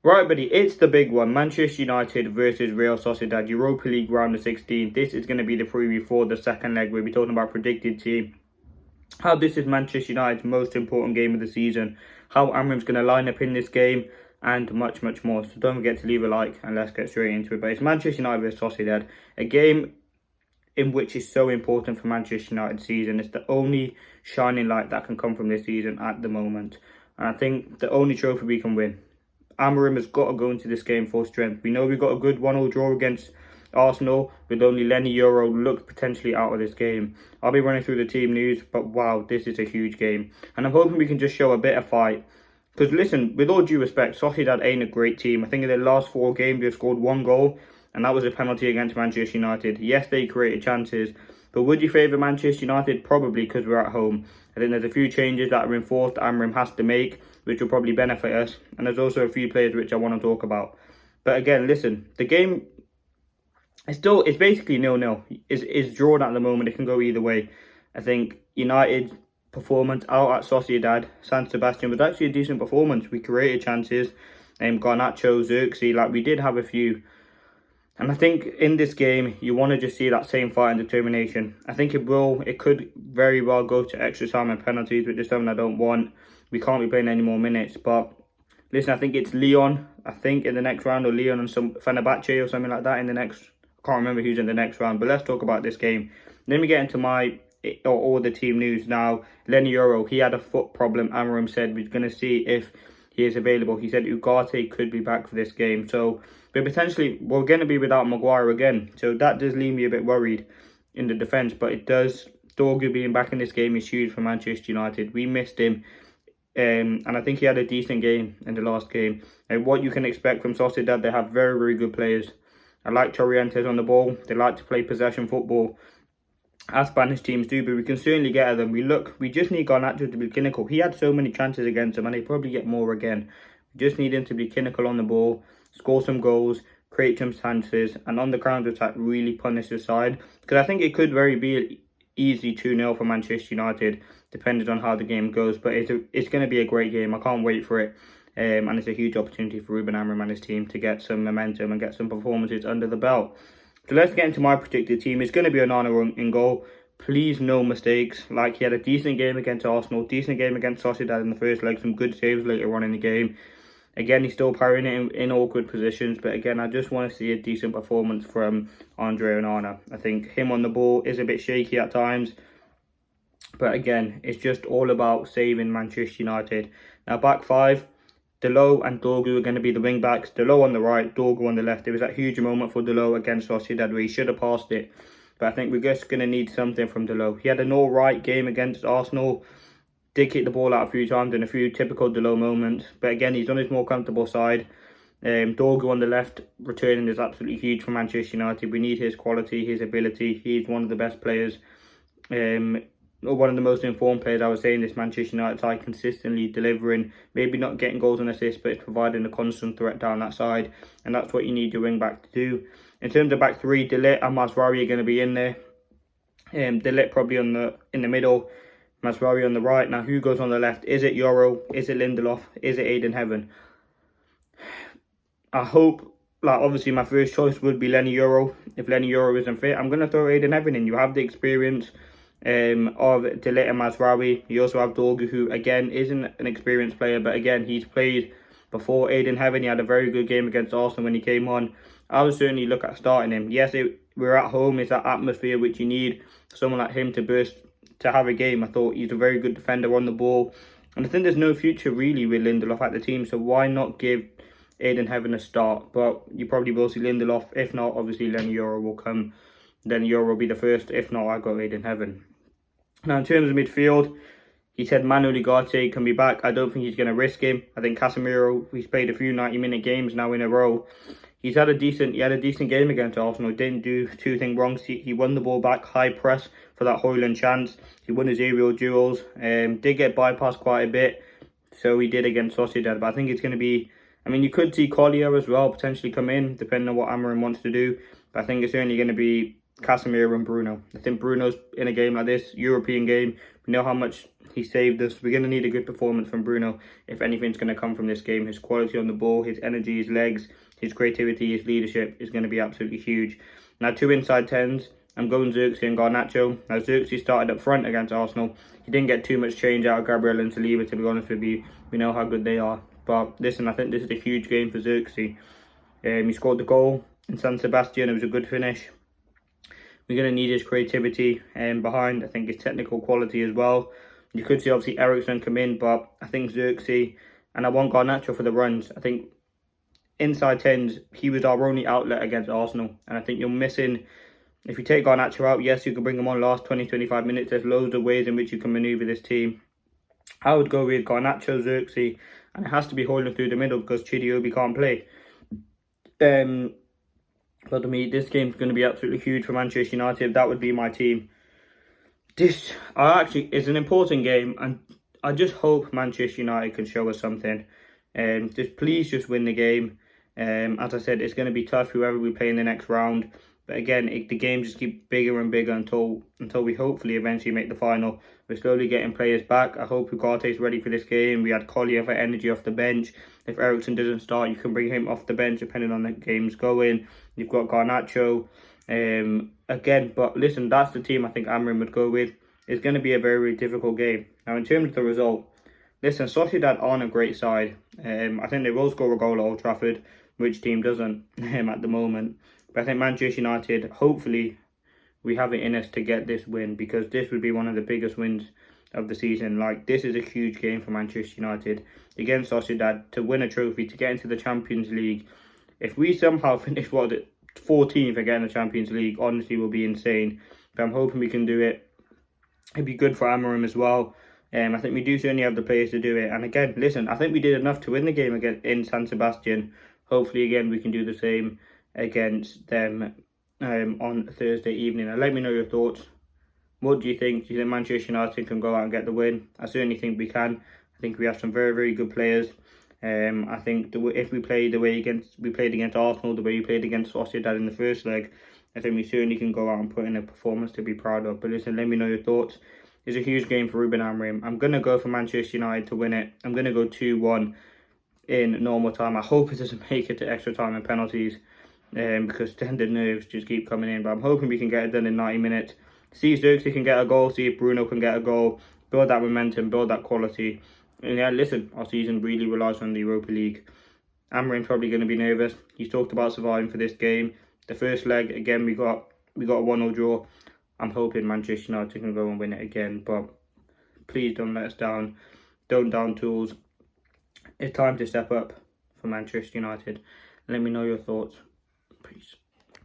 Right, buddy, it's the big one. Manchester United versus Real Sociedad, Europa League round of 16. This is going to be the preview for the second leg. We'll be talking about predicted team, how this is Manchester United's most important game of the season, how Amram's going to line up in this game, and much, much more. So don't forget to leave a like and let's get straight into it. But it's Manchester United versus Sociedad, a game in which is so important for Manchester United's season. It's the only shining light that can come from this season at the moment. And I think the only trophy we can win. Amorim has got to go into this game full strength. We know we got a good 1-0 draw against Arsenal, with only Yoro looked potentially out of this game. I'll be running through the team news, but wow, this is a huge game. And I'm hoping we can just show a bit of fight. Because listen, with all due respect, Sociedad ain't a great team. I think in their last 4 games they've scored 1 goal, and that was a penalty against Manchester United. Yes, they created chances, but would you favour Manchester United? Probably, because we're at home. I think there's a few changes that are enforced that Amorim has to make, which will probably benefit us. And there's also a few players which I want to talk about. But again, listen, the game, it's basically 0-0. It's drawn at the moment. It can go either way. I think United's performance out at Sociedad, San Sebastian, was actually a decent performance. We created chances. Garnacho, Xerxes, like we did have a few. And I think in this game, you want to just see that same fight and determination. I think it could very well go to extra time and penalties, which is something I don't want. We can't be playing any more minutes. But listen, I think it's Leon, I think, in the next round, or Leon and some Fenerbahce or something like that in the next. I can't remember who's in the next round. But let's talk about this game. Then we get into all the team news now. Yoro, he had a foot problem. Amorim said we're going to see if he is available. He said Ugarte could be back for this game. So we're going to be without Maguire again. So that does leave me a bit worried in the defence. But it does. Dorgu being back in this game is huge for Manchester United. We missed him. And I think he had a decent game in the last game. And what you can expect from Sociedad, they have very, very good players. I like Torrientes on the ball. They like to play possession football, as Spanish teams do, but we can certainly get at them. We just need Garnacho to be clinical. He had so many chances against him, and they probably get more again. We just need him to be clinical on the ball, score some goals, create some chances, and on the counter attack, really punish the side. Because I think it could very be easy 2-0 for Manchester United, depending on how the game goes. But it's going to be a great game. I can't wait for it. And it's a huge opportunity for Ruben Amorim and his team to get some momentum and get some performances under the belt. So let's get into my predicted team. It's going to be Onana in goal. Please, no mistakes. Like, he had a decent game against Arsenal, decent game against Sociedad in the first leg, some good saves later on in the game. Again, he's still powering it in awkward positions. But again, I just want to see a decent performance from Andre Onana. I think him on the ball is a bit shaky at times. But again, it's just all about saving Manchester United. Now, back 5. Delo and Dorgu are going to be the wing backs. Delo on the right, Dorgu on the left. There was that huge moment for Delo against Sociedad where he should have passed it. But I think we're just going to need something from Delo. He had an all-right game against Arsenal. Did kick the ball out a few times in a few typical Delo moments. But again, he's on his more comfortable side. Dorgu on the left, returning, is absolutely huge for Manchester United. We need his quality, his ability. He's one of the best players. One of the most informed players, I would say, in this Manchester United side, consistently delivering, maybe not getting goals and assists, but it's providing a constant threat down that side, and that's what you need your wing back to do. In terms of back 3, De Ligt and Masraoui are going to be in there. De Ligt probably in the middle, Masraoui on the right. Now, who goes on the left? Is it Yoro? Is it Lindelof? Is it Aiden Heaven? I hope, like, obviously my first choice would be Yoro. If Yoro isn't fit, I'm going to throw Aiden Heaven in. You have the experience of De Ligt and Masraoui. You also have Dorgu, who again isn't an experienced player, but again he's played before. Aiden Heaven, he had a very good game against Arsenal when he came on. I would certainly look at starting him. Yes, we're at home. It's that atmosphere which you need someone like him to burst, to have a game. I thought he's a very good defender on the ball, and I think there's no future really with Lindelof at the team, so why not give Aiden Heaven a start? But you probably will see Lindelof. If not, obviously Yoro will come. Then Yoro will be the first. If not, I got Aiden Heaven. Now, in terms of midfield, he said Manuel Ugarte can be back. I don't think he's going to risk him. I think Casemiro, he's played a few 90-minute games now in a row. He had a decent game against Arsenal. Didn't do two things wrong. He won the ball back, high press for that Højlund chance. He won his aerial duels. Did get bypassed quite a bit. So he did against Sociedad. But I think it's going to be... I mean, you could see Collier as well potentially come in, depending on what Amorim wants to do. But I think it's only going to be Casemiro and Bruno. I think Bruno's in a game like this, European game, we know how much he saved us. We're going to need a good performance from Bruno if anything's going to come from this game. His quality on the ball, his energy, his legs, his creativity, his leadership is going to be absolutely huge. Now, 2 inside 10s. I'm going Xerxes and Garnacho. Now, Xerxes started up front against Arsenal. He didn't get too much change out of Gabriel and Saliba, to be honest with you. We know how good they are. But listen, I think this is a huge game for Xerxes. He scored the goal in San Sebastian. It was a good finish. We're going to need his creativity behind. I think his technical quality as well. You could see obviously Eriksen come in, but I think Xerxes, and I want Garnacho for the runs. I think inside 10s, he was our only outlet against Arsenal. And I think you're missing, if you take Garnacho out, yes, you can bring him on last 20-25 minutes. There's loads of ways in which you can manoeuvre this team. I would go with Garnacho, Xerxes, and it has to be Højlund through the middle because Chidiaby can't play. But to me, this game's going to be absolutely huge for Manchester United. That would be my team. This is an important game, and I just hope Manchester United can show us something. Please just win the game. As I said, it's going to be tough whoever we play in the next round. But again, the games just keep bigger and bigger until we hopefully eventually make the final. We're slowly getting players back. I hope Ugarte's ready for this game. We had Collier for energy off the bench. If Eriksen doesn't start, you can bring him off the bench depending on the game's going. You've got Garnacho. Again, but listen, that's the team I think Amorim would go with. It's going to be a very, very difficult game. Now, in terms of the result, listen, Sociedad aren't a great side. I think they will score a goal at Old Trafford. Which team doesn't at the moment? But I think Manchester United, hopefully, we have it in us to get this win because this would be one of the biggest wins of the season. Like, this is a huge game for Manchester United against Sociedad to win a trophy, to get into the Champions League. If we somehow finish, 14th again in the Champions League, honestly, will be insane. But I'm hoping we can do it. It'd be good for Amorim as well. I think we do certainly have the players to do it. And again, listen, I think we did enough to win the game again in San Sebastian. Hopefully, again, we can do the same against them on Thursday evening. And let me know your thoughts. What do you think? Do you think Manchester United can go out and get the win? I certainly think we can. I think we have some very, very good players. I think if we play the way we played against Arsenal, the way we played against Sociedad in the first leg, I think we certainly can go out and put in a performance to be proud of. But listen, let me know your thoughts. It's a huge game for Ruben Amorim. I'm going to go for Manchester United to win it. I'm going to go 2-1 in normal time. I hope it doesn't make it to extra time and penalties because then the nerves just keep coming in. But I'm hoping we can get it done in 90 minutes. See if Xerxes can get a goal. See if Bruno can get a goal. Build that momentum. Build that quality. And yeah, listen, our season really relies on the Europa League. Amorim's probably going to be nervous. He's talked about surviving for this game. The first leg, again, we got a 1-0 draw. I'm hoping Manchester United can go and win it again. But please don't let us down. Don't down tools. It's time to step up for Manchester United. Let me know your thoughts. Peace.